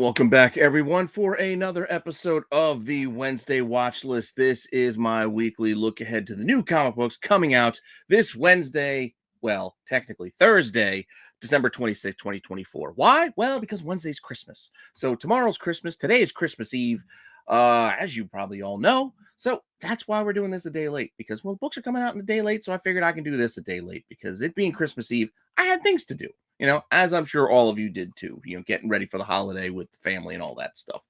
Welcome back, everyone, for another episode of the Wednesday Watch List. This is my weekly look ahead to the new comic books coming out this Wednesday. Well, technically Thursday, December 26, 2024. Why? Well, because Wednesday's Christmas. So tomorrow's Christmas. Today is Christmas Eve, as you probably all know. So that's why we're doing this a day late, because, well, books are coming out in a day late, so I figured I can do this a day late, because it being Christmas Eve, I had things to do. As I'm sure all of you did too, getting ready for the holiday with the family and all that stuff.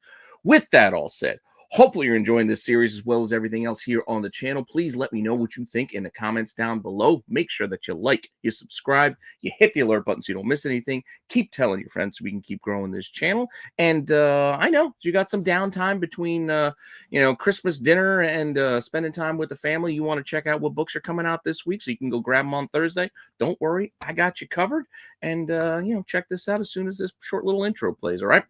With that all said, hopefully you're enjoying this series as well as everything else here on the channel. Please let me know what you think in the comments down below. Make sure that you like, you subscribe, you hit the alert button so you don't miss anything. Keep telling your friends so we can keep growing this channel. And I know you got some downtime between, Christmas dinner and spending time with the family. You want to check out what books are coming out this week so you can go grab them on Thursday. Don't worry, I got you covered. And, check this out as soon as this short little intro plays, all right?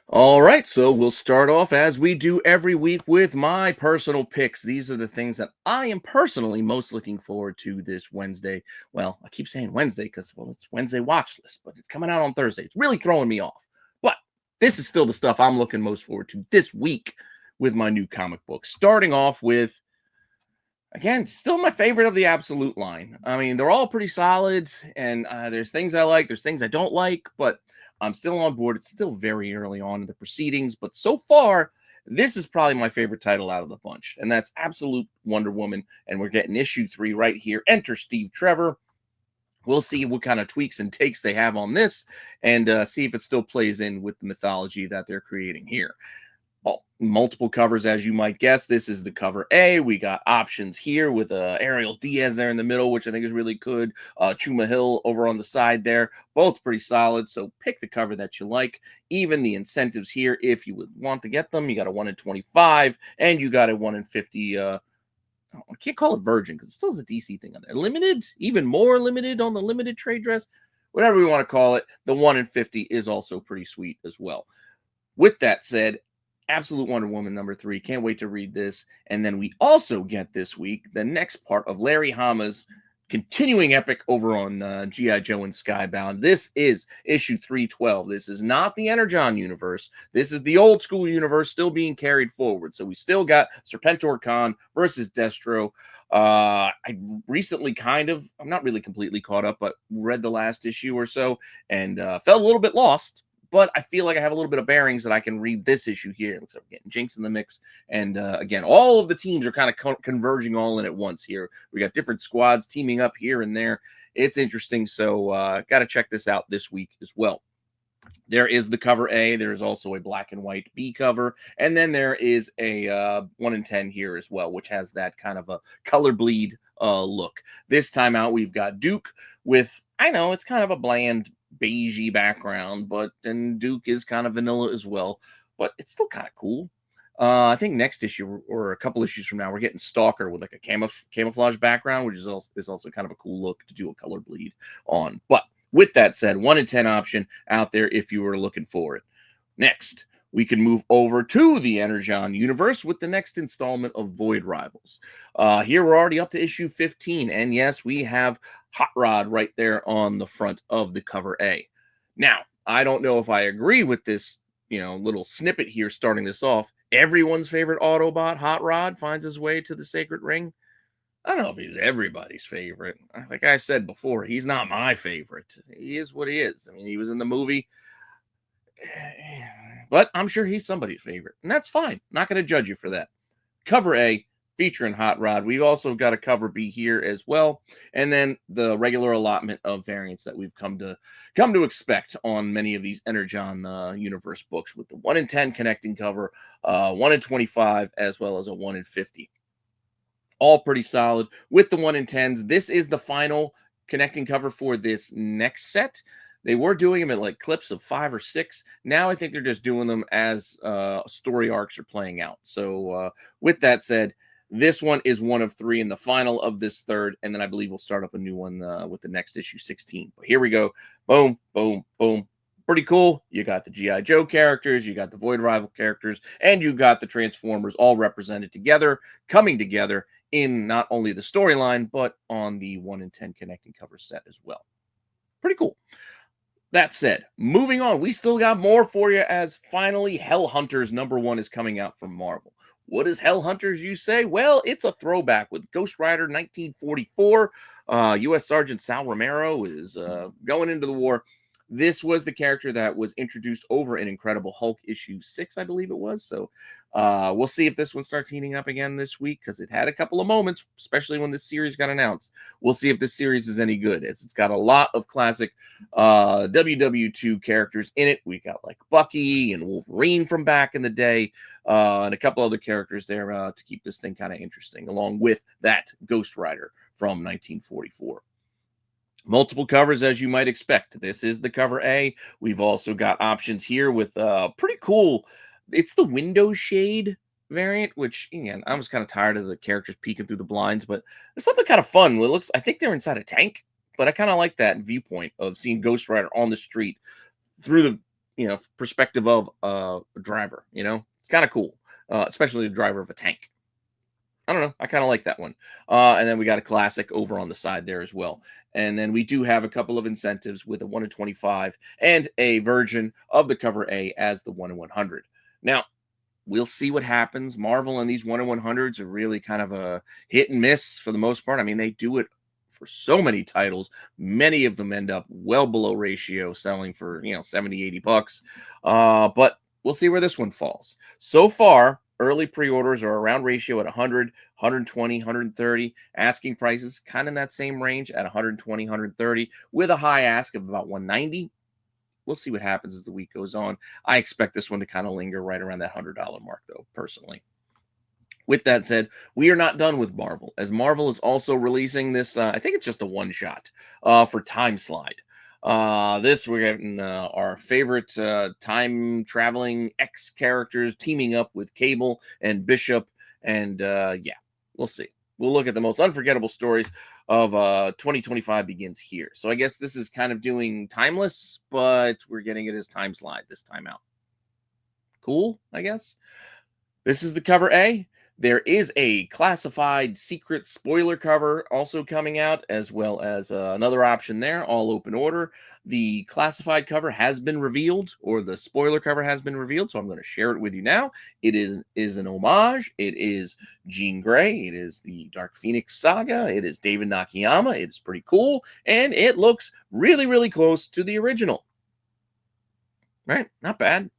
All right, so we'll start off as we do every week with my personal picks. These are the things that I am personally most looking forward to this Wednesday. Well, I keep saying Wednesday because, well, it's Wednesday watch list, but it's coming out on Thursday. It's really throwing me off. But this is still the stuff I'm looking most forward to this week with my new comic book. Starting off with, again, still my favorite of the Absolute line. I mean, they're all pretty solid, and there's things I like, there's things I don't like, but I'm still on board. It's still very early on in the proceedings, but so far, this is probably my favorite title out of the bunch, and that's Absolute Wonder Woman, and we're getting issue 3 right here. Enter Steve Trevor. We'll see what kind of tweaks and takes they have on this, and see if it still plays in with the mythology that they're creating here. Multiple covers, as you might guess. This is the cover A. We got options here with Ariel Diaz there in the middle, which I think is really good. Chuma Hill over on the side there. Both pretty solid, so pick the cover that you like. Even the incentives here, if you would want to get them, you got a 1 in 25, and you got a 1 in 50. I can't call it virgin because it still has a DC thing on there. Limited, even more limited on the limited trade dress. Whatever we want to call it, the 1 in 50 is also pretty sweet as well. With that said, Absolute Wonder Woman number 3. Can't wait to read this. And then we also get this week the next part of Larry Hama's continuing epic over on G.I. Joe and Skybound. This is issue 312. This is not the Energon universe. This is the old school universe still being carried forward. So we still got Serpentor Khan versus Destro. I recently I'm not really completely caught up, but read the last issue or so and felt a little bit lost. But I feel like I have a little bit of bearings that I can read this issue here. Looks like we're getting Jinx in the mix. And again, all of the teams are kind of converging all in at once here. We got different squads teaming up here and there. It's interesting. So got to check this out this week as well. There is the cover A. There is also a black and white B cover. And then there is a 1 in 10 here as well, which has that kind of a color bleed look. This time out, we've got Duke with, I know, it's kind of a bland beigey background, and Duke is kind of vanilla as well, but it's still kind of cool. I think next issue or a couple issues from now, we're getting Stalker with like a camouflage background, which is also kind of a cool look to do a color bleed on. But with that said, 1 in 10 option out there if you were looking for it. Next, we can move over to the Energon universe with the next installment of Void Rivals. Here we're already up to issue 15, and yes, we have Hot Rod right there on the front of the cover A. Now, I don't know if I agree with this, little snippet here starting this off. Everyone's favorite Autobot, Hot Rod, finds his way to the Sacred Ring. I don't know if he's everybody's favorite. Like I said before, he's not my favorite. He is what he is. I mean, he was in the movie, but I'm sure he's somebody's favorite, and that's fine. Not going to judge you for that. Cover A, featuring Hot Rod. We've also got a cover B here as well, and then the regular allotment of variants that we've come to expect on many of these Energon universe books, with the 1 in 10 connecting cover, 1 in 25, as well as a 1 in 50. All pretty solid with the 1 in 10s. This is the final connecting cover for this next set. They were doing them at like clips of 5 or 6. Now I think they're just doing them as story arcs are playing out. So with that said, this one is 1 of 3 in the final of this third. And then I believe we'll start up a new one with the next issue 16. But here we go. Boom, boom, boom. Pretty cool. You got the G.I. Joe characters, you got the Void Rival characters, and you got the Transformers all represented together, coming together in not only the storyline, but on the 1 in 10 connecting cover set as well. Pretty cool. That said, moving on, we still got more for you as finally Hell Hunters #1 is coming out from Marvel. What is Hell Hunters, you say? Well, it's a throwback with Ghost Rider 1944. U.S. Sergeant Sal Romero is going into the war. This was the character that was introduced over in Incredible Hulk issue 6, I believe it was. So we'll see if this one starts heating up again this week, because it had a couple of moments, especially when this series got announced. We'll see if this series is any good. It's got a lot of classic WW2 characters in it. We got like Bucky and Wolverine from back in the day, and a couple other characters there to keep this thing kind of interesting, along with that Ghost Rider from 1944. Multiple covers, as you might expect. This is the cover A. We've also got options here with pretty cool. It's the window shade variant, which, again, I was kind of tired of the characters peeking through the blinds, but there's something kind of fun. It looks, I think they're inside a tank, but I kind of like that viewpoint of seeing Ghost Rider on the street through the perspective of a driver. It's kind of cool, especially the driver of a tank. I don't know. I kind of like that one. And then we got a classic over on the side there as well. And then we do have a couple of incentives with a 1 in 25 and a version of the cover A as the 1 in 100. Now, we'll see what happens. Marvel and these 1 in 100s are really kind of a hit and miss for the most part. I mean, they do it for so many titles. Many of them end up well below ratio, selling for, 70, 80 bucks. But we'll see where this one falls. So far, early pre-orders are around ratio at 100, 120, 130. Asking prices kind of in that same range at 120, 130, with a high ask of about 190. We'll see what happens as the week goes on. I expect this one to kind of linger right around that $100 mark, though, personally. With that said, we are not done with Marvel, as Marvel is also releasing this, I think it's just a one-shot, for Time Slide. This, we're getting our favorite time-traveling X characters teaming up with Cable and Bishop, and yeah, we'll see. We'll look at the most unforgettable stories of 2025 begins here. So I guess this is kind of doing Timeless, but we're getting it as Time Slide this time out. Cool, I guess. This is the cover A. There is a classified secret spoiler cover also coming out, as well as another option there, all open order. The classified cover has been revealed, or the spoiler cover has been revealed, so I'm going to share it with you now. It is an homage. It is Jean Grey. It is the Dark Phoenix saga. It is David Nakayama. It's pretty cool, and it looks really, really close to the original. Right? Not bad.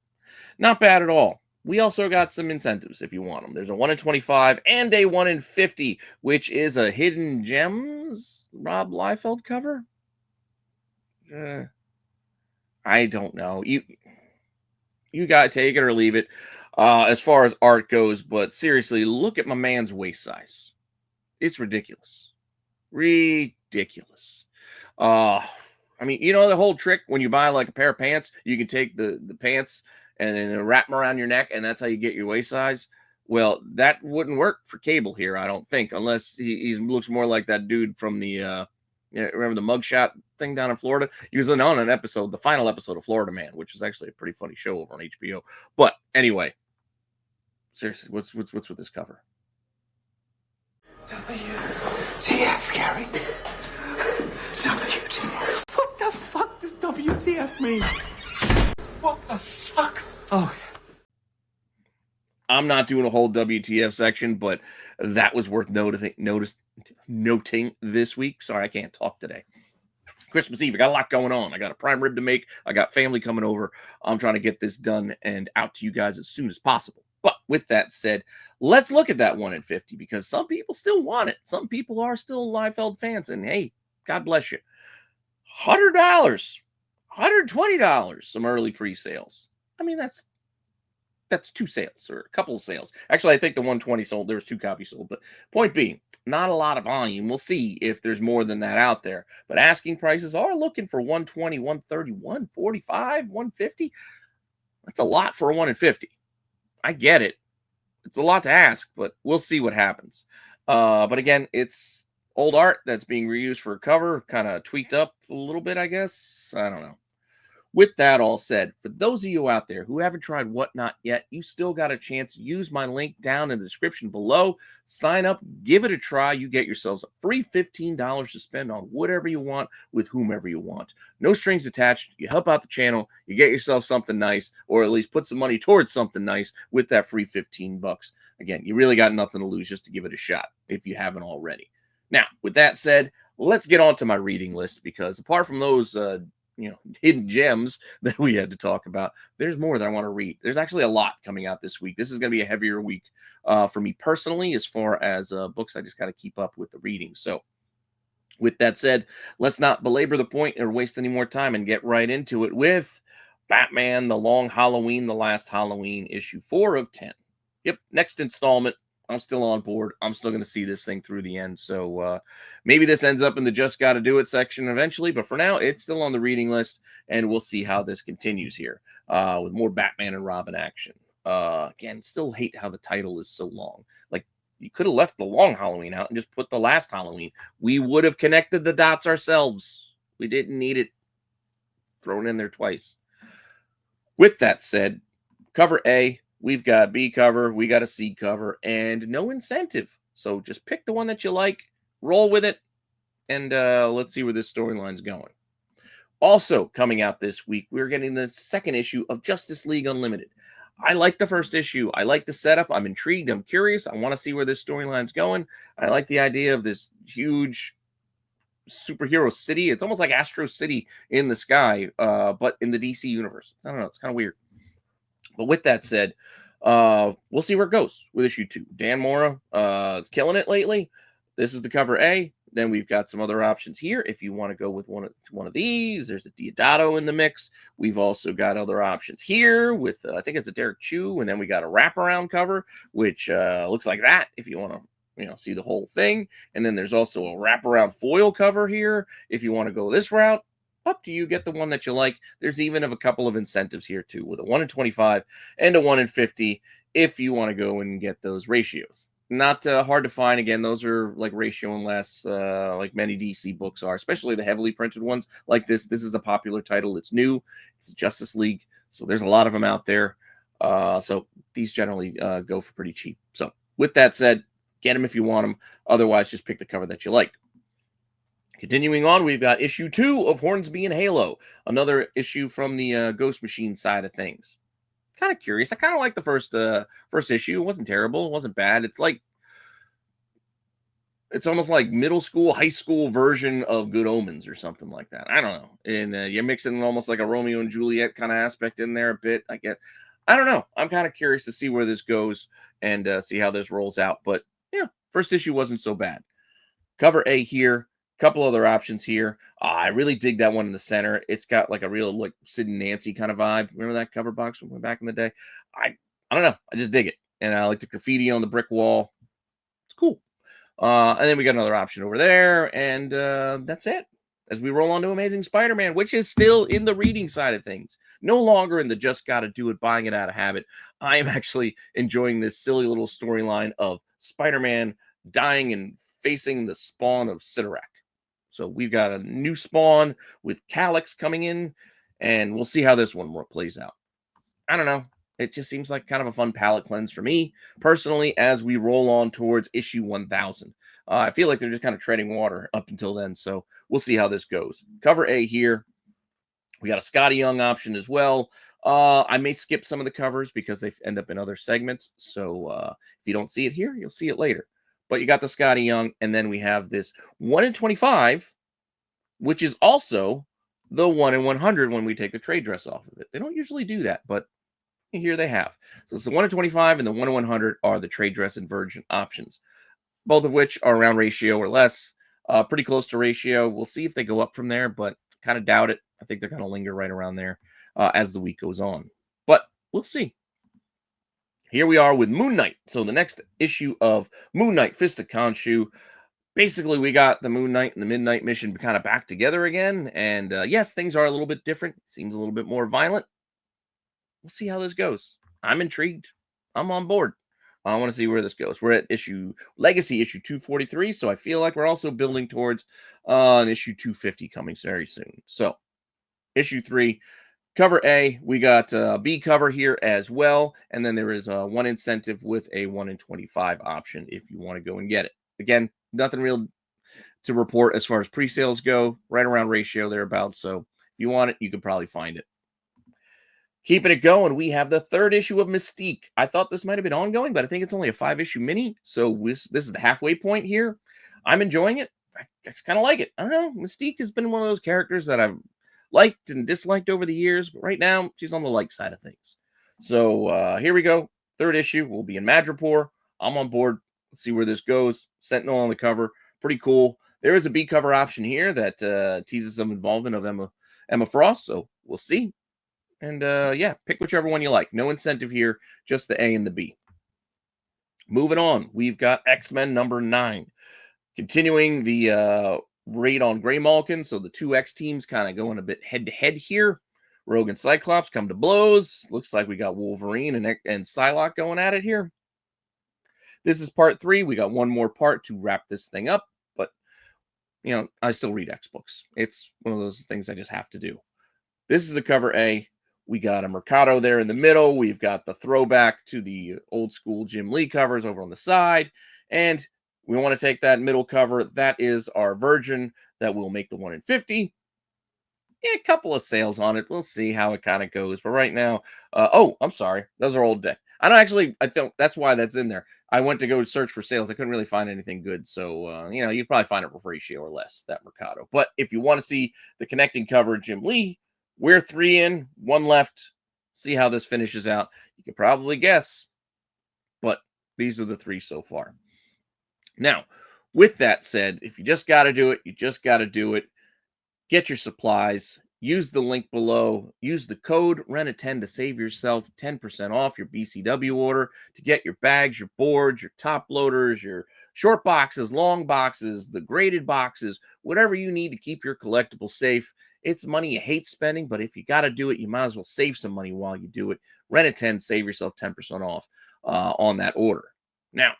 Not bad at all. We also got some incentives if you want them. There's a 1 in 25 and a 1 in 50, which is a Hidden Gems Rob Liefeld cover. I don't know. You got to take it or leave it as far as art goes. But seriously, look at my man's waist size. It's ridiculous. Ridiculous. I mean, the whole trick when you buy like a pair of pants, you can take the pants and then wrap them around your neck, and that's how you get your waist size. Well, that wouldn't work for Cable here, I don't think, unless he looks more like that dude from the remember the mugshot thing down in Florida? He was on an episode, the final episode of Florida Man, which is actually a pretty funny show over on HBO. But anyway, seriously, what's with this cover? WTF, Gary? WTF. What the fuck does WTF mean? What the fuck? Oh. I'm not doing a whole WTF section, but that was worth noting this week. Sorry, I can't talk today. Christmas Eve, I got a lot going on. I got a prime rib to make. I got family coming over. I'm trying to get this done and out to you guys as soon as possible. But with that said, let's look at that 1 in 50, because some people still want it. Some people are still Liefeld fans, and hey, God bless you. $100, $120, some early pre-sales. I mean, that's 2 sales or a couple of sales. Actually, I think the 120 sold. There was 2 copies sold. But point being, not a lot of volume. We'll see if there's more than that out there. But asking prices are looking for 120, 130, 145, 150. That's a lot for a 1 in 50. I get it. It's a lot to ask, but we'll see what happens. But again, it's old art that's being reused for a cover, kind of tweaked up a little bit, I guess. I don't know. With that all said, for those of you out there who haven't tried Whatnot yet, you still got a chance. Use my link down in the description below. Sign up, give it a try. You get yourselves a free $15 to spend on whatever you want with whomever you want. No strings attached. You help out the channel. You get yourself something nice, or at least put some money towards something nice with that free 15 bucks. Again, you really got nothing to lose just to give it a shot if you haven't already. Now, with that said, let's get on to my reading list, because apart from those hidden gems that we had to talk about, there's more that I want to read. There's actually a lot coming out this week. This is going to be a heavier week for me personally, as far as books I just got to keep up with the reading. So with that said, let's not belabor the point or waste any more time and get right into it with Batman The Long Halloween, The Last Halloween, issue 4 of 10. Yep, next installment. I'm still on board. I'm still going to see this thing through the end. So maybe this ends up in the Just Gotta Do It section eventually. But for now, it's still on the reading list. And we'll see how this continues here with more Batman and Robin action. Again, still hate how the title is so long. Like, you could have left The Long Halloween out and just put The Last Halloween. We would have connected the dots ourselves. We didn't need it thrown in there twice. With that said, cover A. We've got B cover, we got a C cover, and no incentive. So just pick the one that you like, roll with it, and let's see where this storyline's going. Also coming out this week, we're getting the second issue of Justice League Unlimited. I like the first issue. I like the setup. I'm intrigued. I'm curious. I want to see where this storyline's going. I like the idea of this huge superhero city. It's almost like Astro City in the sky, but in the DC universe. I don't know. It's kind of weird. But with that said, we'll see where it goes with issue 2. Dan Mora is killing it lately. This is the cover A. Then we've got some other options here. If you want to go with one of these, there's a Diodato in the mix. We've also got other options here with, I think it's a Derek Chu. And then we got a wraparound cover, which looks like that if you want to see the whole thing. And then there's also a wraparound foil cover here if you want to go this route. Up to you. Get the one that you like. There's even a couple of incentives here too, with a 1 in 25 and a 1 in 50 if you want to go and get those ratios. Not hard to find. Again, those are like ratio and less, like many DC books are, especially the heavily printed ones like this. This is a popular title. It's new. It's Justice League, so there's a lot of them out there. So these generally go for pretty cheap. So with that said, get them if you want them. Otherwise, just pick the cover that you like. Continuing on, we've got issue 2 of Hornsby and Halo, another issue from the Ghost Machine side of things. Kind of curious. I kind of like the first issue. It wasn't terrible. It wasn't bad. It's almost like middle school, high school version of Good Omens or something like that. I don't know. And you're mixing almost like a Romeo and Juliet kind of aspect in there a bit. I don't know. I'm kind of curious to see where this goes and see how this rolls out. But yeah, first issue wasn't so bad. Cover A here. Couple other options here. I really dig that one in the center. It's got like a real like Sid and Nancy kind of vibe. Remember that cover box from back in the day? I don't know. I just dig it. And I like the graffiti on the brick wall. It's cool. And then we got another option over there. And that's it. As we roll on to Amazing Spider-Man, which is still in the reading side of things. No longer in the just gotta do it, buying it out of habit. I am actually enjoying this silly little storyline of Spider-Man dying and facing the spawn of Sidorak. So we've got a new spawn with Calyx coming in, and we'll see how this one plays out. I don't know. It just seems like kind of a fun palate cleanse for me, personally, as we roll on towards issue 1000. I feel like they're just kind of treading water up until then, so we'll see how this goes. Cover A here. We got a Scotty Young option as well. I may skip some of the covers because they end up in other segments, so if you don't see it here, you'll see it later. But you got the Scotty Young, and then we have this 1 in 25, which is also the 1 in 100 when we take the trade dress off of it. They don't usually do that, but here they have. So it's the 1 in 25 and the 1 in 100 are the trade dress and virgin options, both of which are around ratio or less, pretty close to ratio. We'll see if they go up from there, but kind of doubt it. I think they're going to linger right around there as the week goes on. But we'll see. Here we are with Moon Knight. So the next issue of Moon Knight, Fist of Khonshu. Basically, we got the Moon Knight and the Midnight Mission kind of back together again. And yes, things are a little bit different. Seems a little bit more violent. We'll see how this goes. I'm intrigued. I'm on board. I want to see where this goes. We're at Legacy issue 243. So I feel like we're also building towards an issue 250 coming very soon. So issue 3. Cover A, we got B cover here as well. And then there is one incentive with a 1 in 25 option if you want to go and get it. Again, nothing real to report as far as pre-sales go, right around ratio thereabouts. So if you want it, you could probably find it. Keeping it going, we have the third issue of Mystique. I thought this might have been ongoing, but I think it's only a 5-issue mini. So this is the halfway point here. I'm enjoying it. I just kind of like it. I don't know. Mystique has been one of those characters that I've liked and disliked over the years, but right now she's on the like side of things. So here we go. Third issue will be in Madripoor. I'm on board. Let's see where this goes. Sentinel on the cover. Pretty cool. There is a B cover option here that teases some involvement of Emma Frost. So we'll see. And yeah, pick whichever one you like. No incentive here, just the A and the B. Moving on, we've got X-Men number 9. Continuing the raid on Grey Malkin. So the two X teams kind of going a bit head-to-head here. Rogue and Cyclops come to blows. Looks like we got Wolverine and Psylocke going at it here. This is part 3. We got one more part to wrap this thing up. But, you know, I still read X books. It's one of those things I just have to do. This is the cover A. We got a Mercado there in the middle. We've got the throwback to the old school Jim Lee covers over on the side. And we want to take that middle cover. That is our Virgin that will make the 1 in 50. Yeah, a couple of sales on it. We'll see how it kind of goes. But right now, oh, I'm sorry. Those are old deck. I think that's why that's in there. I went to go search for sales. I couldn't really find anything good. So, you know, you'd probably find it for ratio or less, that Mercado. But if you want to see the connecting cover, Jim Lee, we're 3 in, 1 left. See how this finishes out. You can probably guess, but these are the 3 so far. Now, with that said, if you just got to do it, you just got to do it. Get your supplies. Use the link below. Use the code RENA10 to save yourself 10% off your BCW order to get your bags, your boards, your top loaders, your short boxes, long boxes, the graded boxes, whatever you need to keep your collectibles safe. It's money you hate spending, but if you got to do it, you might as well save some money while you do it. Renna10, save yourself 10% off on that order. Now,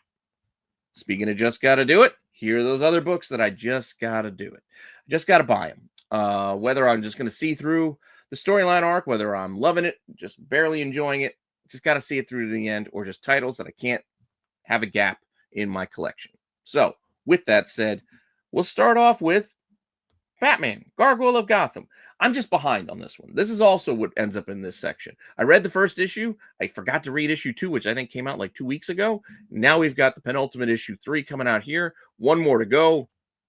speaking of just got to do it, here are those other books that I just got to do it. I just got to buy them. Whether I'm just going to see through the storyline arc, whether I'm loving it, just barely enjoying it, just got to see it through to the end, or just titles that I can't have a gap in my collection. So, with that said, we'll start off with Batman, Gargoyle of Gotham. I'm just behind on this one. This is also what ends up in this section. I read the first issue. I forgot to read issue 2, which I think came out like 2 weeks ago. Now we've got the penultimate issue 3 coming out here. 1 more to go.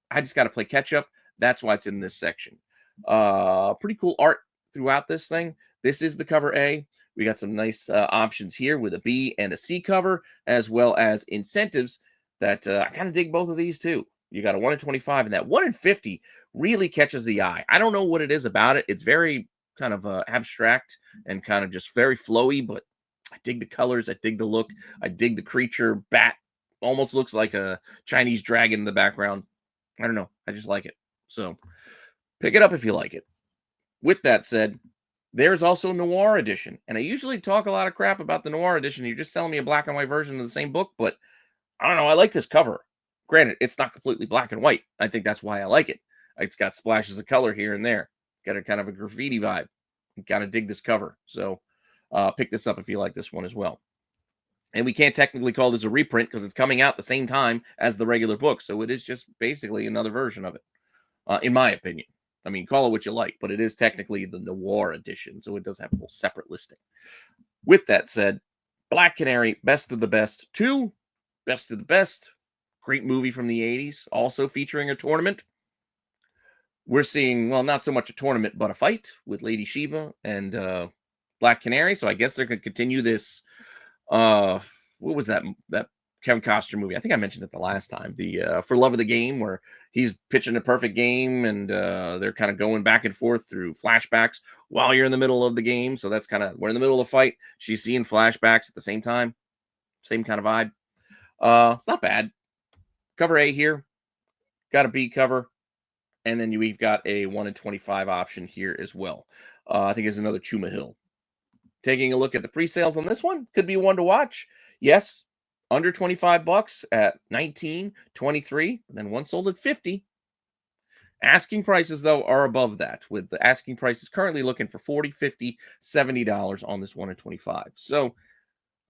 I just got to play catch up. That's why it's in this section. Pretty cool art throughout this thing. This is the cover A. We got some nice options here with a B and a C cover, as well as incentives that I kind of dig both of these too. You got a 1 in 25, and that 1 in 50 really catches the eye. I don't know what it is about it. It's very kind of abstract and kind of just very flowy, but I dig the colors. I dig the look. I dig the creature. Bat almost looks like a Chinese dragon in the background. I don't know. I just like it. So pick it up if you like it. With that said, there's also Noir Edition. And I usually talk a lot of crap about the Noir Edition. You're just selling me a black and white version of the same book, but I don't know. I like this cover. Granted, it's not completely black and white. I think that's why I like it. It's got splashes of color here and there. Got a kind of a graffiti vibe. Got to dig this cover. So pick this up if you like this one as well. And we can't technically call this a reprint because it's coming out the same time as the regular book. So it is just basically another version of it, in my opinion. I mean, call it what you like, but it is technically the Noir Edition. So it does have a whole separate listing. With that said, Black Canary, Best of the Best 2, Best of the Best. Great movie from the 80s, also featuring a tournament. We're seeing, well, not so much a tournament, but a fight with Lady Shiva and Black Canary. So I guess they're going to continue this. What was that Kevin Costner movie? I think I mentioned it the last time. The For Love of the Game, where he's pitching a perfect game and they're kind of going back and forth through flashbacks while you're in the middle of the game. So that's kind of, we're in the middle of the fight. She's seeing flashbacks at the same time. Same kind of vibe. It's not bad. Cover A here, got a B cover, and then we've got a 1 in 25 option here as well. I think it's another Chuma Hill. Taking a look at the pre-sales on this one, could be one to watch. Yes, under $25 at 19, 23, and then one sold at 50. Asking prices, though, are above that, with the asking prices currently looking for $40, $50, $70 on this 1 in 25. So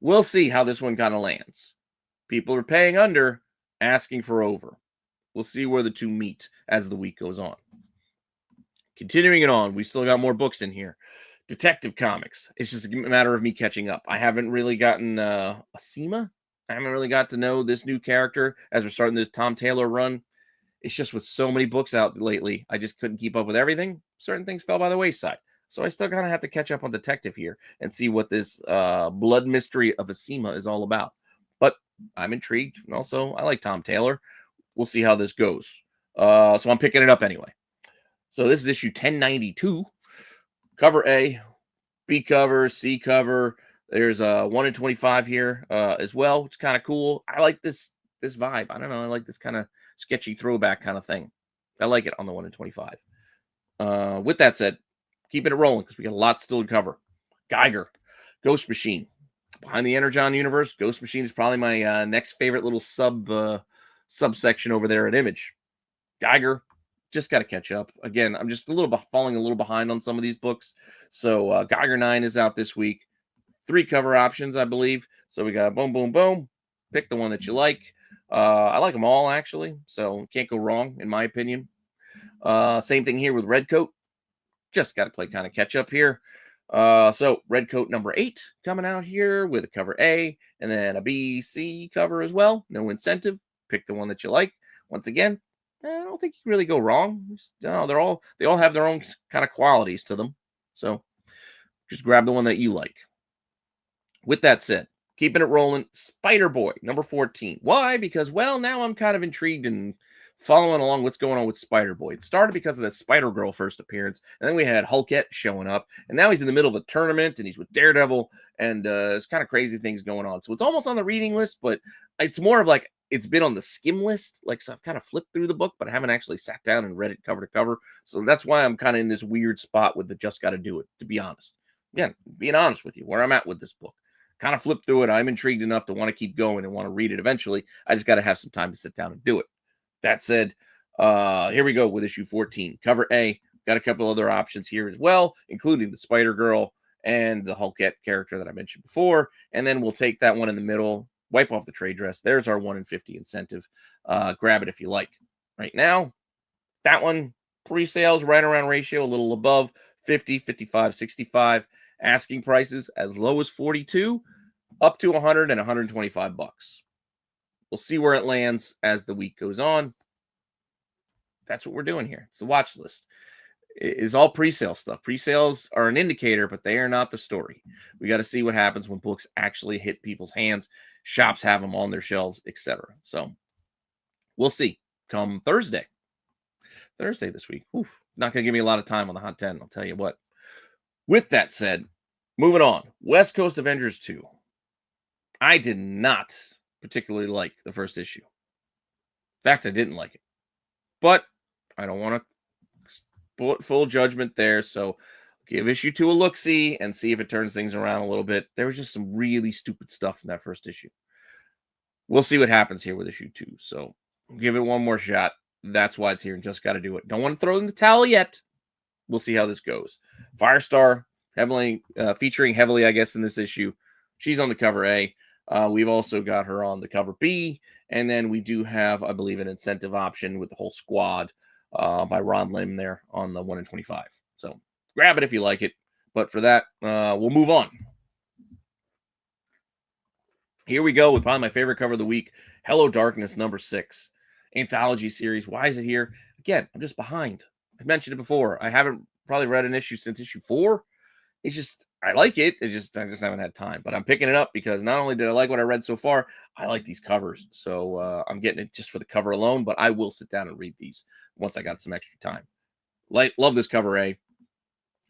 we'll see how this one kind of lands. People are paying under, asking for over. We'll see where the two meet as the week goes on. Continuing it on, we still got more books in here. Detective Comics. It's just a matter of me catching up. I haven't really gotten Asima. I haven't really got to know this new character as we're starting this Tom Taylor run. It's just with so many books out lately, I just couldn't keep up with everything. Certain things fell by the wayside. So I still kind of have to catch up on Detective here and see what this blood mystery of Asima is all about. But I'm intrigued. And also, I like Tom Taylor. We'll see how this goes. So I'm picking it up anyway. So this is issue 1092. Cover A, B cover, C cover. There's a 1 in 25 here as well. It's kind of cool. I like this vibe. I don't know. I like this kind of sketchy throwback kind of thing. I like it on the 1 in 25. With that said, keeping it rolling because we got a lot still to cover. Geiger, Ghost Machine. Behind the Energon universe, Ghost Machine is probably my next favorite little subsection over there at Image. Geiger, just got to catch up. Again, I'm just falling a little behind on some of these books. So Geiger 9 is out this week. 3 cover options, I believe. So we got boom, boom, boom. Pick the one that you like. I like them all, actually. So can't go wrong, in my opinion. Same thing here with Redcoat. Just got to play kind of catch up here. So Redcoat number 8 coming out here with a cover A and then a B, C cover as well. No incentive. Pick the one that you like. Once again, I don't think you can really go wrong. No, they all have their own kind of qualities to them. So just grab the one that you like. With that said, keeping it rolling, Spider Boy number 14. Why? Because, well, now I'm kind of intrigued and following along what's going on with Spider Boy. It started because of the Spider Girl first appearance, and then we had Hulkette showing up, and now he's in the middle of a tournament, and he's with Daredevil, and there's kind of crazy things going on. So it's almost on the reading list, but it's more of like it's been on the skim list. Like, so I've kind of flipped through the book, but I haven't actually sat down and read it cover to cover. So that's why I'm kind of in this weird spot with the just got to do it, to be honest. Again, being honest with you, where I'm at with this book. Kind of flipped through it. I'm intrigued enough to want to keep going and want to read it eventually. I just got to have some time to sit down and do it. That said, here we go with issue 14. Cover A. Got a couple other options here as well, including the Spider-Girl and the Hulkette character that I mentioned before. And then we'll take that one in the middle, wipe off the trade dress. There's our 1 in 50 incentive. Grab it if you like. Right now, that one, pre-sales right around ratio, a little above 50, 55, 65. Asking prices as low as 42, up to 100 and 125 bucks. We'll see where it lands as the week goes on. That's what we're doing here. It's the watch list. It is all pre-sale stuff. Pre-sales are an indicator, but they are not the story. We got to see what happens when books actually hit people's hands. Shops have them on their shelves, etc. So we'll see. Come Thursday this week. Oof, not going to give me a lot of time on the Hot 10, I'll tell you what. With that said, moving on. West Coast Avengers 2. I did not particularly like the first issue. In fact, I didn't like it. But I don't want to put full judgment there, so give issue 2 a look-see and see if it turns things around a little bit. There was just some really stupid stuff in that first issue. We'll see what happens here with issue 2, so give it one more shot. That's why it's here and just got to do it. Don't want to throw in the towel yet. We'll see how this goes. Firestar, heavily featuring heavily, I guess, in this issue. She's on the cover A. We've also got her on the cover B. And then we do have, I believe, an incentive option with the whole squad by Ron Lim there on the 1 in 25. So grab it if you like it. But for that, we'll move on. Here we go with probably my favorite cover of the week. Hello Darkness number 6. Anthology series. Why is it here? Again, I'm just behind. I mentioned it before. I haven't probably read an issue since issue 4. It's just, I like it. I just haven't had time. But I'm picking it up because not only did I like what I read so far, I like these covers. So I'm getting it just for the cover alone. But I will sit down and read these once I got some extra time. Love this cover A.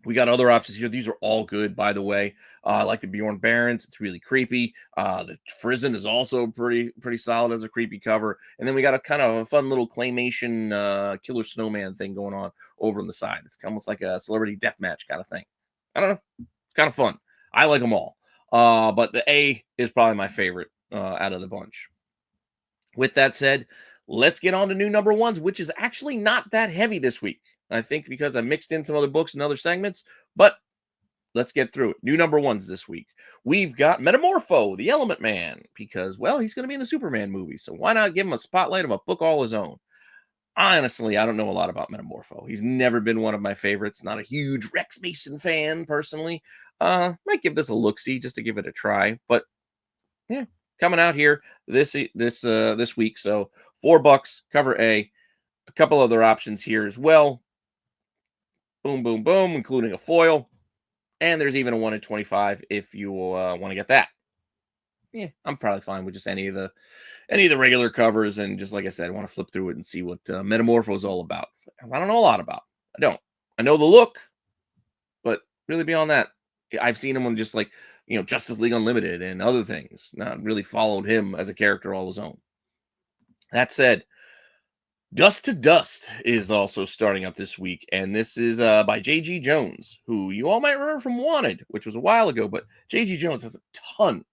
We got other options here. These are all good, by the way. I like the Bjorn Barons. It's really creepy. The Frizzen is also pretty solid as a creepy cover. And then we got a kind of a fun little claymation killer snowman thing going on over on the side. It's almost like a celebrity deathmatch kind of thing. I don't know. It's kind of fun. I like them all. But the A is probably my favorite out of the bunch. With that said, let's get on to new number ones, which is actually not that heavy this week. I think because I mixed in some other books and other segments, but let's get through it. New number ones this week. We've got Metamorpho, the Element Man, because, well, he's going to be in the Superman movie, so why not give him a spotlight of a book all his own? Honestly, I don't know a lot about Metamorpho. He's never been one of my favorites. Not a huge Rex Mason fan, personally. Might give this a look-see just to give it a try, but yeah, coming out here this week. So $4, cover A. A couple other options here as well. Boom, boom, boom, including a foil. And there's even a 1 in 25 if you want to get that. Yeah, I'm probably fine with just any of the regular covers. And just like I said, I want to flip through it and see what Metamorpho is all about. I don't know a lot about. I don't. I know the look, but really beyond that, I've seen him on just like, Justice League Unlimited and other things. Not really followed him as a character all his own. That said, Dust to Dust is also starting up this week, and this is by J.G. Jones, who you all might remember from Wanted, which was a while ago, but J.G. Jones has a ton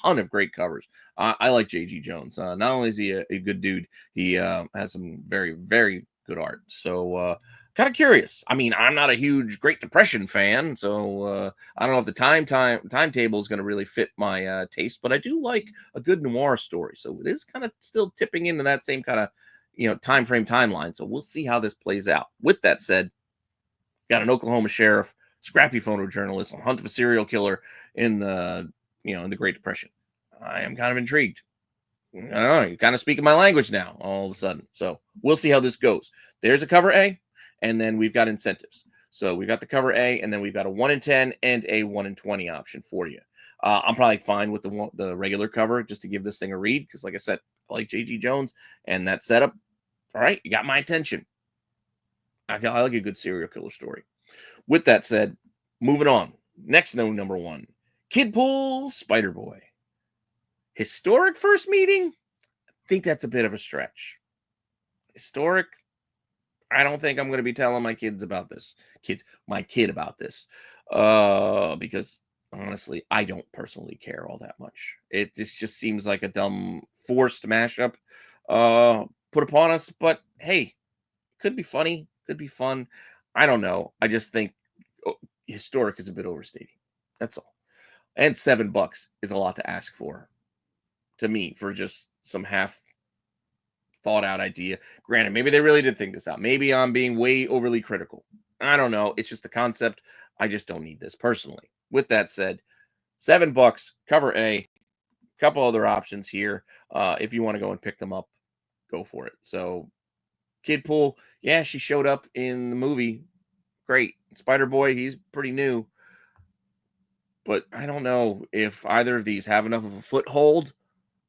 of great covers. I like J.G. Jones. Not only is he a good dude, he has some very, very good art. So kind of curious. I mean, I'm not a huge Great Depression fan, so I don't know if the timetable is going to really fit my taste, but I do like a good noir story. So it is kind of still tipping into that same kind of timeline. So we'll see how this plays out. With that said, got an Oklahoma sheriff, scrappy photojournalist on hunt of a serial killer in the Great Depression. I am kind of intrigued. I don't know, you're kind of speaking my language now all of a sudden. So we'll see how this goes. There's a cover A, and then we've got incentives. So we've got the cover A, and then we've got a 1 in 10 and a 1 in 20 option for you. I'm probably fine with the regular cover just to give this thing a read, because like I said, I like J.G. Jones, and that setup, all right, you got my attention. I like a good serial killer story. With that said, moving on. Next number one, Kidpool Spider-Boy. Historic first meeting? I think that's a bit of a stretch. Historic? I don't think I'm going to be telling my kid about this. Because honestly, I don't personally care all that much. It just seems like a dumb forced mashup put upon us, but hey, could be funny, could be fun. I don't know. I just think historic is a bit overstating. That's all. And $7 is a lot to ask for, to me, for just some half thought out idea. Granted, maybe they really did think this out. Maybe I'm being way overly critical. I don't know. It's just the concept. I just don't need this personally. With that said, $7, cover A. Couple other options here. If you want to go and pick them up, go for it. So Kidpool, yeah, she showed up in the movie. Great. Spider-Boy, he's pretty new. But I don't know if either of these have enough of a foothold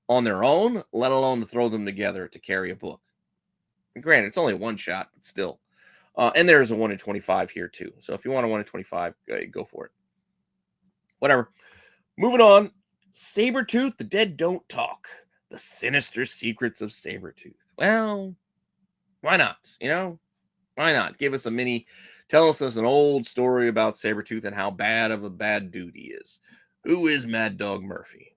on their own, let alone to throw them together to carry a book. And granted, it's only a one shot, but still. And there's a 1 in 25 here too. So if you want a 1 in 25, go for it. Whatever. Moving on. Sabretooth, The Dead Don't Talk. The Sinister Secrets of Sabretooth. Well, why not? Why not? Give us a mini, tell us an old story about Sabretooth and how bad of a bad dude he is. Who is Mad Dog Murphy?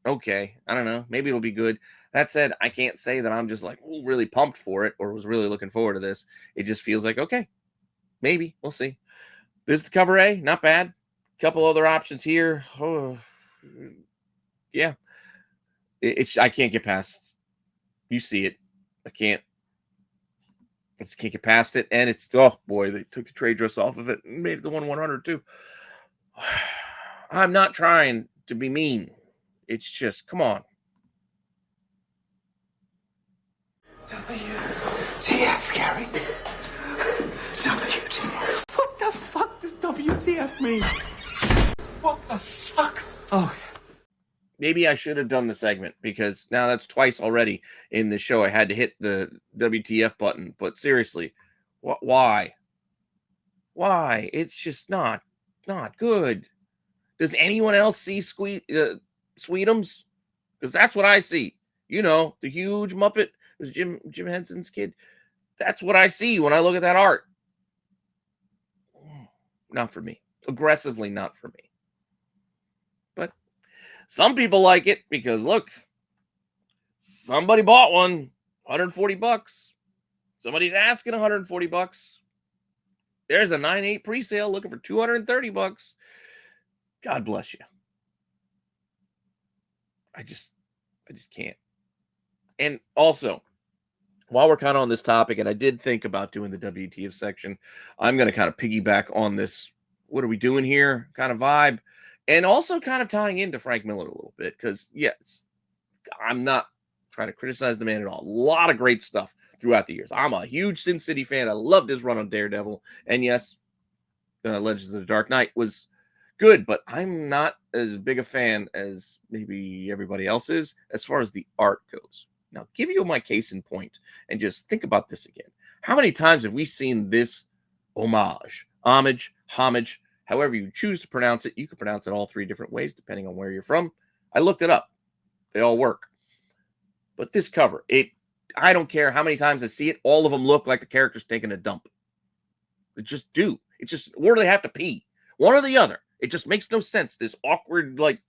Okay, I don't know. Maybe it'll be good. That said, I can't say that I'm just like really pumped for it or was really looking forward to this. It just feels like, okay, maybe. We'll see. This is the cover A. Not bad. Couple other options here. Oh, yeah. I can't get past. You see it. I just can't get past it. And it's, oh boy, they took the trade dress off of it and made it the 1/100 too. I'm not trying to be mean. It's just, come on. WTF, Gary? WTF. What the fuck does WTF mean? What the fuck? Oh. Maybe I should have done the segment, because now that's twice already in the show I had to hit the WTF button. But seriously, why? Why? It's just not good. Does anyone else see Sweetums? Because that's what I see. The huge Muppet. It was Jim Henson's kid. That's what I see when I look at that art. Not for me. Aggressively not for me. But some people like it because, look, somebody bought one. $140. Somebody's asking $140. There's a 9.8 pre-sale looking for $230. God bless you. I just can't. And also, while we're kind of on this topic, and I did think about doing the WTF section, I'm going to kind of piggyback on this what are we doing here kind of vibe, and also kind of tying into Frank Miller a little bit, because, yes, I'm not trying to criticize the man at all. A lot of great stuff throughout the years. I'm a huge Sin City fan. I loved his run on Daredevil. And yes, Legends of the Dark Knight was good, but I'm not as big a fan as maybe everybody else is as far as the art goes. Now, give you my case in point and just think about this again. How many times have we seen this homage, however you choose to pronounce it? You can pronounce it all three different ways depending on where you're from. I looked it up. They all work. But this cover, I don't care how many times I see it, all of them look like the character's taking a dump. They just do. It's just, or they have to pee. One or the other. It just makes no sense. This awkward, like,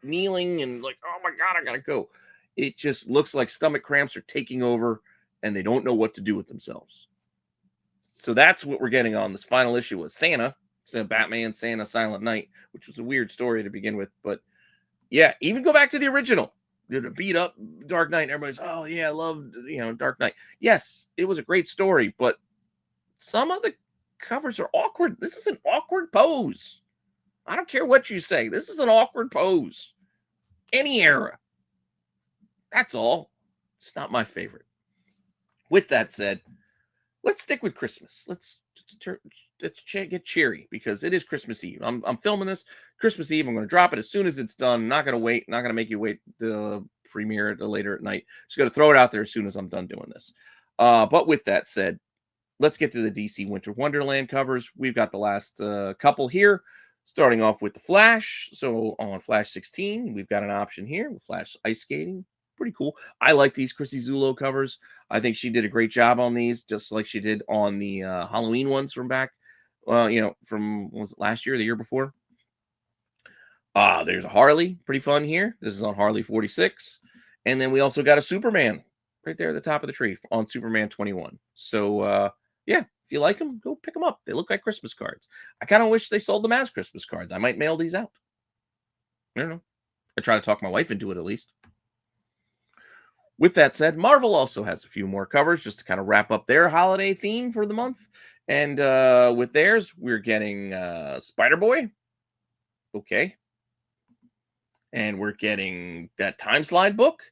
kneeling and like, oh my God, I gotta go. It just looks like stomach cramps are taking over and they don't know what to do with themselves. So that's what we're getting on this final issue with Santa. Batman, Santa, Silent Night, which was a weird story to begin with. But yeah, even go back to the original. The beat up Dark Knight. Everybody's, oh yeah, I love Dark Knight. Yes, it was a great story, but some of the covers are awkward. This is an awkward pose. I don't care what you say. This is an awkward pose. Any era. That's all. It's not my favorite. With that said, let's stick with Christmas. Let's get cheery because it is Christmas Eve. I'm filming this Christmas Eve. I'm going to drop it as soon as it's done. I'm not going to wait. Not going to make you wait to premiere it later at night. Just going to throw it out there as soon as I'm done doing this. But with that said, let's get to the DC Winter Wonderland covers. We've got the last couple here, starting off with the Flash. So on Flash 16, we've got an option here with Flash ice skating. Pretty cool. I like these Chrissy Zullo covers. I think she did a great job on these, just like she did on the Halloween ones from back, from was it last year or the year before? There's a Harley, pretty fun here. This is on Harley 46. And then we also got a Superman right there at the top of the tree on Superman 21. So, yeah, if you like them, go pick them up. They look like Christmas cards. I kind of wish they sold them as Christmas cards. I might mail these out. I don't know. I try to talk my wife into it at least. With that said, Marvel also has a few more covers just to kind of wrap up their holiday theme for the month. And with theirs, we're getting Spider-Boy. Okay. And we're getting that Time Slide book.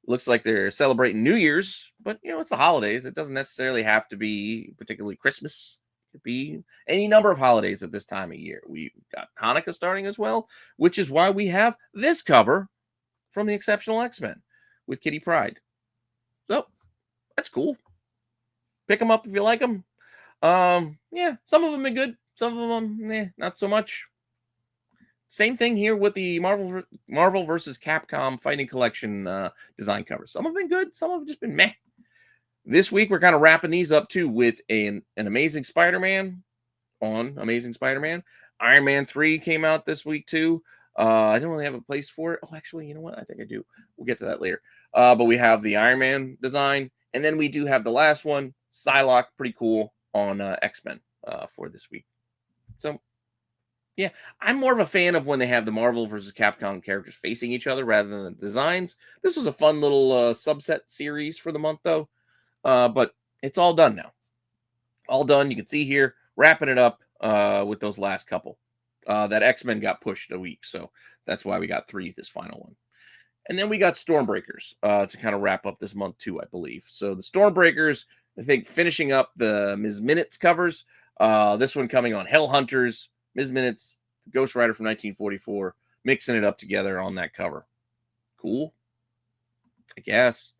Looks like they're celebrating New Year's, but, it's the holidays. It doesn't necessarily have to be particularly Christmas. It could be any number of holidays at this time of year. We've got Hanukkah starting as well, which is why we have this cover from the Exceptional X-Men with Kitty Pryde. So that's cool. Pick them up if you like them. Yeah, some of them are good. Some of them, not so much. Same thing here with the Marvel versus Capcom Fighting Collection design covers. Some have been good. Some have just been meh. This week, we're kind of wrapping these up, too, with an Amazing Spider-Man on Amazing Spider-Man. Iron Man 3 came out this week, too. I don't really have a place for it. Oh, actually, you know what? I think I do. We'll get to that later. But we have the Iron Man design. And then we do have the last one, Psylocke, pretty cool, on X-Men for this week. So, yeah, I'm more of a fan of when they have the Marvel versus Capcom characters facing each other rather than the designs. This was a fun little subset series for the month, though. But it's all done now. All done. You can see here, wrapping it up with those last couple. That X-Men got pushed a week, so that's why we got 3 this final one. And then we got Stormbreakers to kind of wrap up this month, too, I believe. So the Stormbreakers, I think, finishing up the Ms. Minutes covers. This one coming on Hell Hunters, Ms. Minutes, Ghost Rider from 1944, mixing it up together on that cover. Cool, I guess.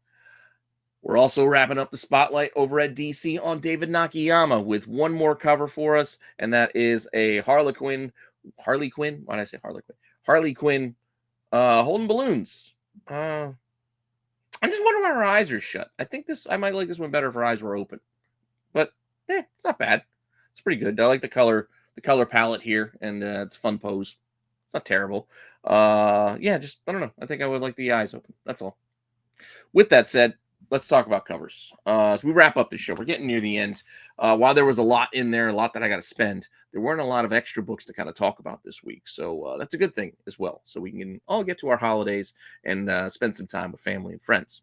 We're also wrapping up the spotlight over at DC on David Nakayama with one more cover for us, and that is a Harley Quinn. Why did I say Harley Quinn? Harley Quinn holding balloons. I'm just wondering why her eyes are shut. I might like this one better if her eyes were open. But it's not bad. It's pretty good. I like the color palette here, and it's a fun pose. It's not terrible. I don't know. I think I would like the eyes open. That's all. With that said, let's talk about covers. As we wrap up the show, we're getting near the end. While there was a lot in there, a lot that I got to spend, there weren't a lot of extra books to kind of talk about this week. So that's a good thing as well. So we can all get to our holidays and spend some time with family and friends.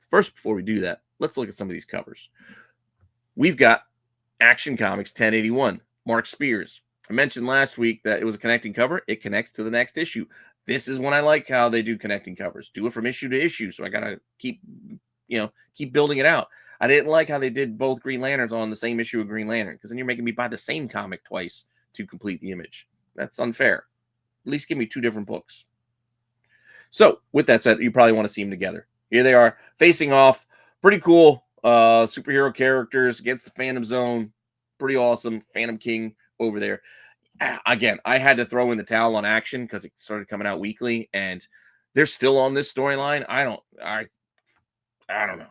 First, before we do that, let's look at some of these covers. We've got Action Comics 1081, Mark Spears. I mentioned last week that it was a connecting cover. It connects to the next issue. This is when I like how they do connecting covers. Do it from issue to issue. So I got to keep building it out. I didn't like how they did both Green Lanterns on the same issue of Green Lantern, because then you're making me buy the same comic twice to complete the image. That's unfair. At least give me 2 different books. So with that said, you probably want to see them together. Here they are facing off. Pretty cool. Superhero characters against the Phantom Zone. Pretty awesome. Phantom King over there. Again, I had to throw in the towel on Action because it started coming out weekly, and they're still on this storyline. I don't know.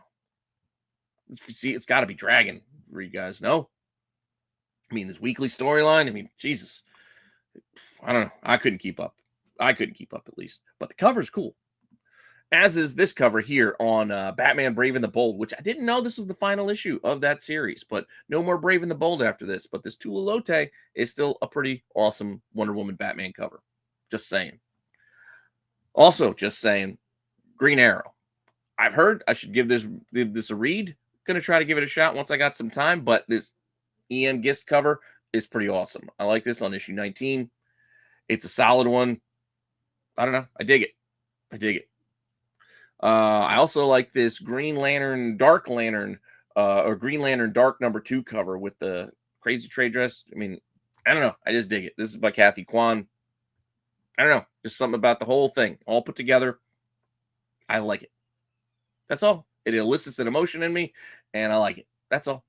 See, it's got to be Dragon for you guys. No, I mean, this weekly storyline. I mean, Jesus, I don't know. I couldn't keep up. At least, but the cover's cool. As is this cover here on Batman Brave and the Bold, which I didn't know this was the final issue of that series, but no more Brave and the Bold after this. But this Tula Lote is still a pretty awesome Wonder Woman Batman cover. Just saying. Also, just saying, Green Arrow. I've heard I should give this a read. Going to try to give it a shot once I got some time, but this EM Gist cover is pretty awesome. I like this on issue 19. It's a solid one. I don't know. I dig it. I also like this Green Lantern Dark Lantern or Green Lantern Dark #2 cover with the crazy trade dress. I mean, I don't know. I just dig it. This is by Kathy Kwan. I don't know. Just something about the whole thing all put together. I like it. That's all. It elicits an emotion in me, and I like it. That's all.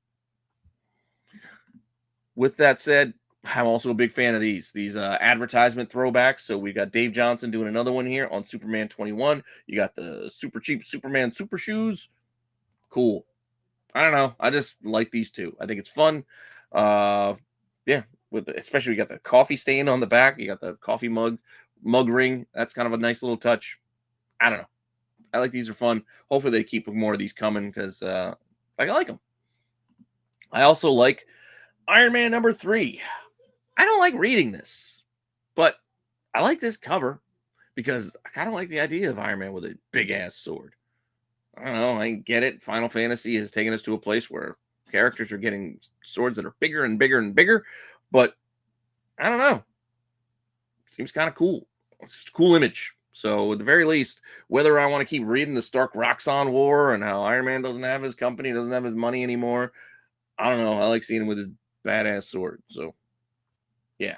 With that said, I'm also a big fan of these advertisement throwbacks. So we got Dave Johnson doing another one here on Superman 21. You got the super cheap Superman super shoes. Cool. I don't know. I just like these two. I think it's fun. Yeah. Especially you got the coffee stain on the back. You got the coffee mug ring. That's kind of a nice little touch. I don't know. I like these are fun. Hopefully they keep more of these coming because I like them. I also like Iron Man #3. I don't like reading this, but I like this cover because I kind of like the idea of Iron Man with a big ass sword. I don't know. I get it. Final Fantasy has taken us to a place where characters are getting swords that are bigger and bigger and bigger, but I don't know. Seems kind of cool. It's just a cool image. So at the very least, whether I want to keep reading the Stark Roxxon War and how Iron Man doesn't have his company, doesn't have his money anymore, I don't know. I like seeing him with his badass sword. So yeah.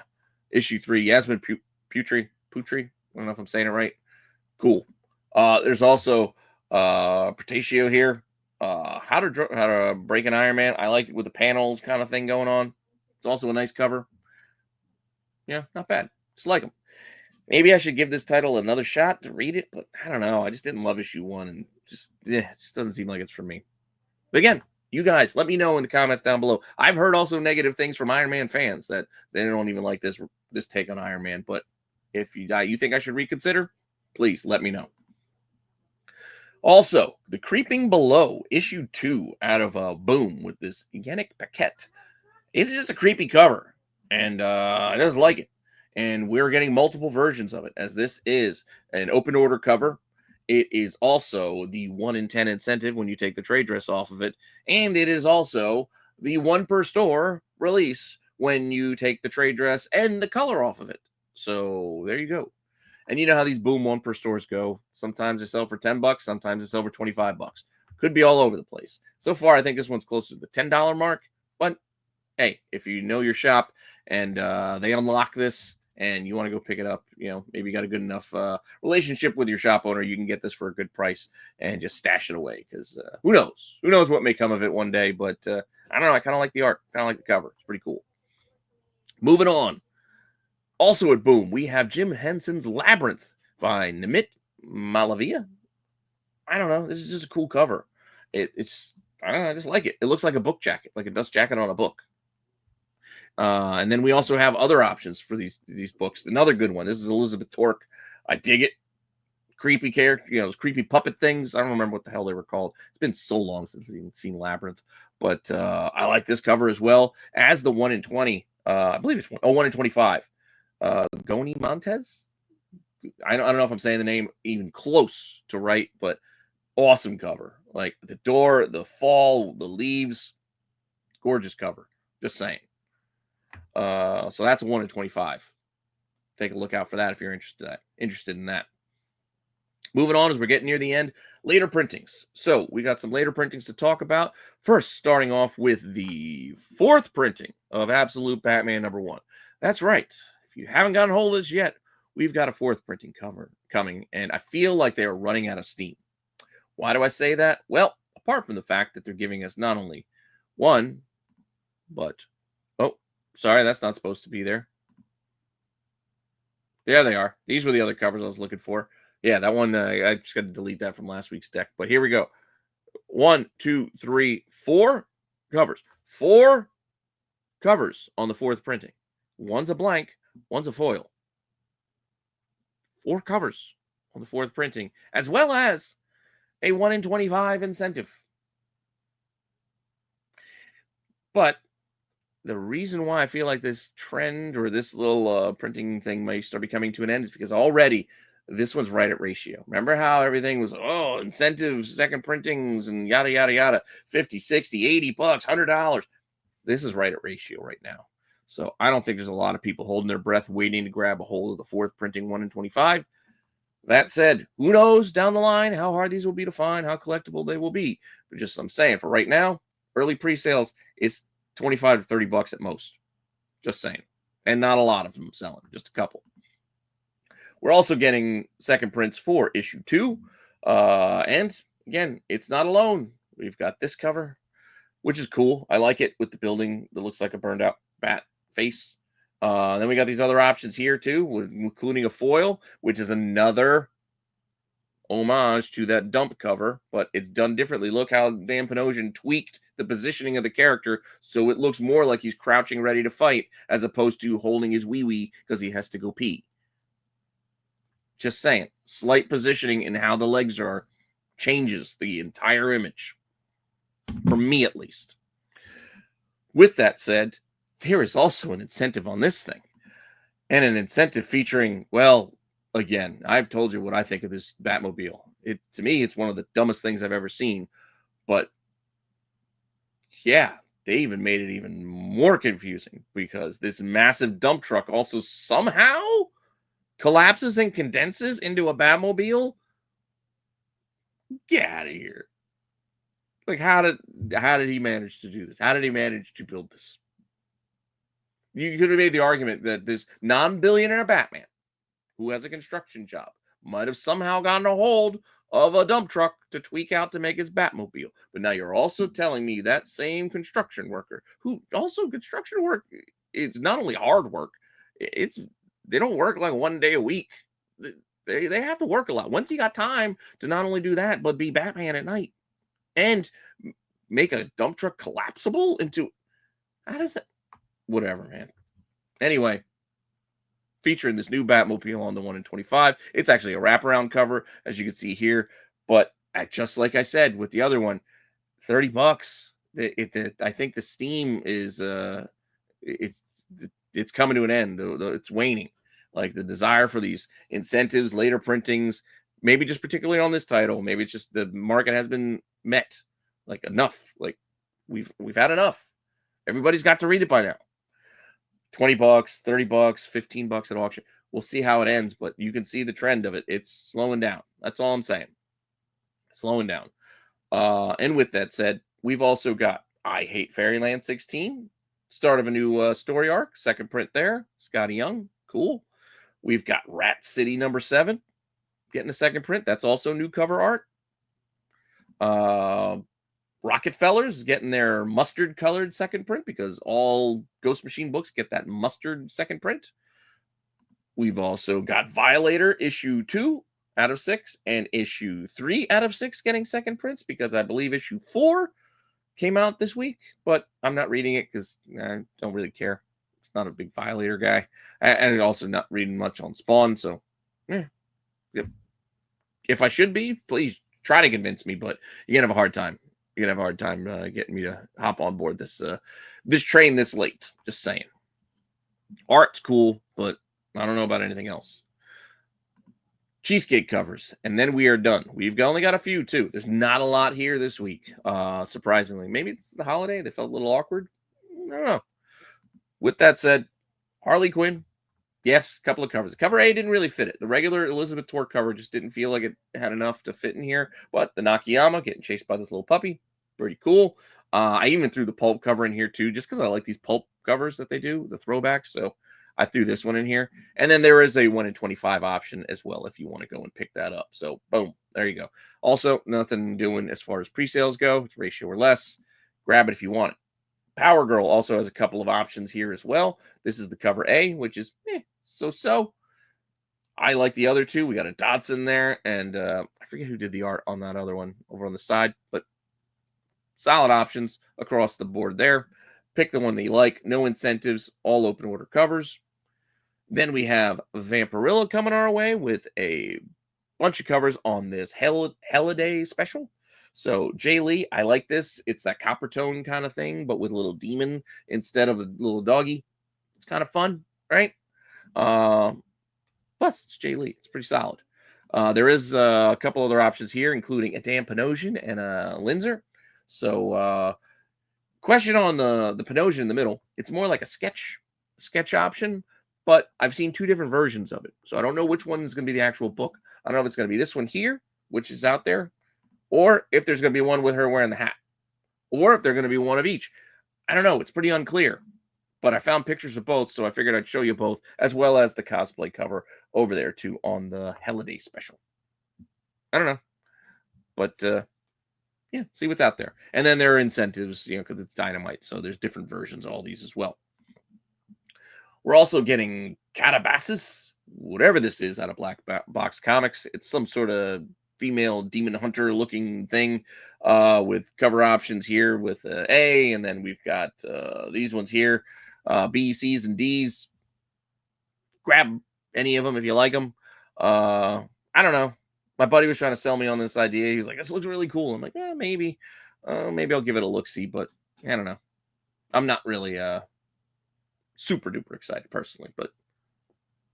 Issue 3, Yasmin Putri. I don't know if I'm saying it right. Cool. There's also Portatio here. How to break an Iron Man. I like it with the panels kind of thing going on. It's also a nice cover. Yeah, not bad. Just like them. Maybe I should give this title another shot to read it, but I don't know. I just didn't love issue 1, and it just doesn't seem like it's for me. But again, you guys, let me know in the comments down below. I've heard also negative things from Iron Man fans that they don't even like this take on Iron Man. But if you think I should reconsider, please let me know. Also, The Creeping Below, issue 2 out of Boom with this Yannick Paquette. It's just a creepy cover, and I just like it. And we're getting multiple versions of it, as this is an open order cover. It is also the 1 in 10 incentive when you take the trade dress off of it. And it is also the 1 per store release when you take the trade dress and the color off of it. So there you go. And you know how these Boom 1 per stores go. Sometimes they sell for $10, sometimes they sell for $25. Could be all over the place. So far, I think this one's closer to the $10 mark. But hey, if you know your shop and they unlock this, and you want to go pick it up, maybe you got a good enough relationship with your shop owner, you can get this for a good price and just stash it away. Because who knows? Who knows what may come of it one day? But I don't know. I kind of like the art. Kind of like the cover. It's pretty cool. Moving on. Also at Boom, we have Jim Henson's Labyrinth by Namit Malavia. I don't know. This is just a cool cover. It's I don't know. I just like it. It looks like a book jacket, like a dust jacket on a book. And then we also have other options for these books. Another good one. This is Elizabeth Torque. I dig it. creepy character, those creepy puppet things. I don't remember what the hell they were called. It's been so long since I've even seen Labyrinth, but I like this cover as well as the 1 in 20. I believe it's 1 in 25. Goni Montez. I don't know if I'm saying the name even close to right, but awesome cover. Like the door, the fall, the leaves, gorgeous cover. Just saying. So that's a 1 in 25. Take a look out for that if you're interested in that. Moving on as we're getting near the end, later printings. So we got some later printings to talk about. First, starting off with the 4th printing of Absolute Batman #1. That's right. If you haven't gotten hold of this yet, we've got a 4th printing cover coming, and I feel like they are running out of steam. Why do I say that? Well, apart from the fact that they're giving us not only one, but, oh, sorry, that's not supposed to be there. There they are. These were the other covers I was looking for. Yeah, that one, I just got to delete that from last week's deck. But here we go. 1, 2, 3, 4 covers. 4 covers on the 4th printing. One's a blank, one's a foil. 4 covers on the 4th printing, as well as a 1 in 25 incentive. But the reason why I feel like this trend or this little printing thing may start becoming to an end is because already this one's right at ratio. Remember how everything was, incentives, second printings, and yada, yada, yada, 50, 60, 80 bucks, $100. This is right at ratio right now. So I don't think there's a lot of people holding their breath waiting to grab a hold of the 4th printing 1 in 25. That said, who knows down the line how hard these will be to find, how collectible they will be. But just I'm saying, for right now, early pre-sales, it's 25 to 30 bucks at most. Just saying. And not a lot of them selling, just a couple. We're also getting second prints for issue 2. And again, it's not alone. We've got this cover, which is cool. I like it with the building that looks like a burned out bat face. Then we got these other options here too, including a foil, which is another homage to that dump cover, but it's done differently. Look how Dan Panosian tweaked the positioning of the character so it looks more like he's crouching ready to fight as opposed to holding his wee-wee because he has to go pee. Just saying, slight positioning in how the legs are changes the entire image, for me at least. With that said, there is also an incentive on this thing, and an incentive featuring, well, again, I've told you what I think of this Batmobile. To me, it's one of the dumbest things I've ever seen, but yeah, they even made it even more confusing because this massive dump truck also somehow collapses and condenses into a Batmobile. Get out of here. Like, how did he manage to do this? How did he manage to build this? You could have made the argument that this non-billionaire Batman, who has a construction job, might have somehow gotten a hold of a dump truck to tweak out to make his Batmobile. But now you're also telling me that same construction worker, who also construction work, it's not only hard work, they don't work like 1 day a week. They have to work a lot. Once you got time to not only do that, but be Batman at night and make a dump truck collapsible into, how does that, whatever, man. Anyway, featuring this new Batmobile on the 1 in 25. It's actually a wraparound cover, as you can see here. But just like I said with the other one, 30 bucks. I think the steam is it's coming to an end. It's waning. Like the desire for these incentives, later printings, maybe just particularly on this title. Maybe it's just the market has been met. Like enough. Like we've had enough. Everybody's got to read it by now. 20 bucks, 30 bucks, 15 bucks at auction. We'll see how it ends, but you can see the trend of it. It's slowing down. That's all I'm saying. Slowing down. And with that said, we've also got I Hate Fairyland 16. Start of a new story arc. Second print there. Scotty Young. Cool. We've got Rat City #7. Getting a second print. That's also new cover art. Rockefellers is getting their mustard colored second print because all Ghost Machine books get that mustard second print. We've also got Violator issue 2 out of 6 and issue 3 out of 6 getting second prints because I believe issue 4 came out this week, but I'm not reading it because I don't really care. It's not a big Violator guy. And also not reading much on Spawn, so yeah. If I should be, please try to convince me, but you're gonna have a hard time. You're gonna have a hard time getting me to hop on board this train this late. Just saying. Art's cool, but I don't know about anything else. Cheesecake covers, and then we are done. We've only got a few too. There's not a lot here this week, surprisingly. Maybe it's the holiday. They felt a little awkward. I don't know. With that said, Harley Quinn, yes, a couple of covers. Cover A didn't really fit it. The regular Elizabeth Torque cover just didn't feel like it had enough to fit in here. But the Nakayama getting chased by this little puppy, pretty cool. I even threw the pulp cover in here too, just because I like these pulp covers that they do, the throwbacks. So I threw this one in here. And then there is a 1 in 25 option as well if you want to go and pick that up. So boom, there you go. Also, nothing doing as far as pre-sales go. It's ratio or less. Grab it if you want it. Power Girl also has a couple of options here as well. This is the cover A, which is so-so. I like the other two. We got a Dotson there, and I forget who did the art on that other one over on the side, but solid options across the board there. Pick the one that you like. No incentives, all open order covers. Then we have Vampirilla coming our way with a bunch of covers on this Holiday special. So Jay Lee, I like this. It's that copper tone kind of thing, but with a little demon instead of a little doggy. It's kind of fun, right? Plus, it's Jay Lee. It's pretty solid. There is a couple other options here, including a Dan Panosian and a Linzer. So, question on the Panosian in the middle. It's more like a sketch option, but I've seen two different versions of it. So I don't know which one is going to be the actual book. I don't know if it's going to be this one here, which is out there, or if there's going to be one with her wearing the hat, or if they're going to be one of each. I don't know. It's pretty unclear. But I found pictures of both, so I figured I'd show you both, as well as the cosplay cover over there, too, on the Holiday special. I don't know. But, yeah, see what's out there. And then there are incentives, because it's Dynamite, so there's different versions of all these as well. We're also getting Catabasis, whatever this is, out of Black Box Comics. It's some sort of female demon hunter looking thing with cover options here with A, and then we've got these ones here, B, C's, and D's. Grab any of them if you like them. I don't know. My buddy was trying to sell me on this idea. He was like, this looks really cool. I'm like, maybe I'll give it a look-see, but I don't know. I'm not really super duper excited personally, but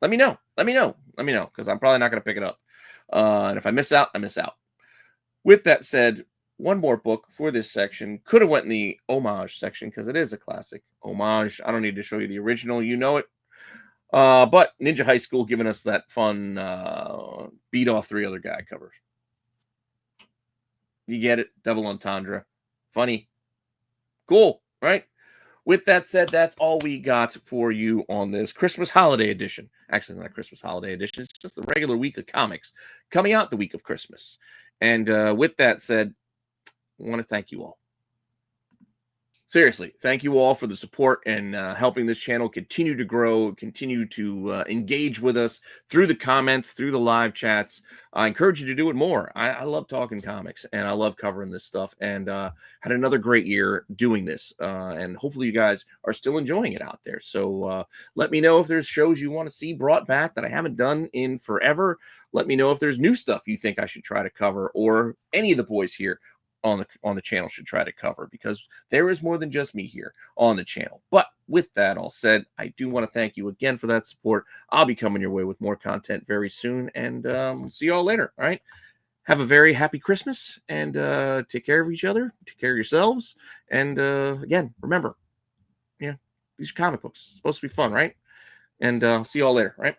let me know, because I'm probably not going to pick it up. And if I miss out, I miss out. With that said, one more book for this section. Could have went in the homage section because it is a classic. Homage. I don't need to show you the original. You know it. But Ninja High School giving us that fun beat off three other guy covers. You get it. Double entendre. Funny. Cool, right? With that said, that's all we got for you on this Christmas Holiday Edition. Actually, it's not a Christmas Holiday Edition. It's just a regular week of comics coming out the week of Christmas. And with that said, I want to thank you all. Seriously, thank you all for the support and helping this channel continue to grow, continue to engage with us through the comments, through the live chats. I encourage you to do it more. I love talking comics, and I love covering this stuff, and had another great year doing this. And hopefully you guys are still enjoying it out there. So let me know if there's shows you want to see brought back that I haven't done in forever. Let me know if there's new stuff you think I should try to cover, or any of the boys here on the channel should try to cover, because there is more than just me here on the channel. But with that all said, I do want to thank you again for that support. I'll be coming your way with more content very soon, and see you all later. All right, have a very happy Christmas, and take care of each other, take care of yourselves, and again, remember, these are comic books. It's supposed to be fun, right? And see you all later. All right.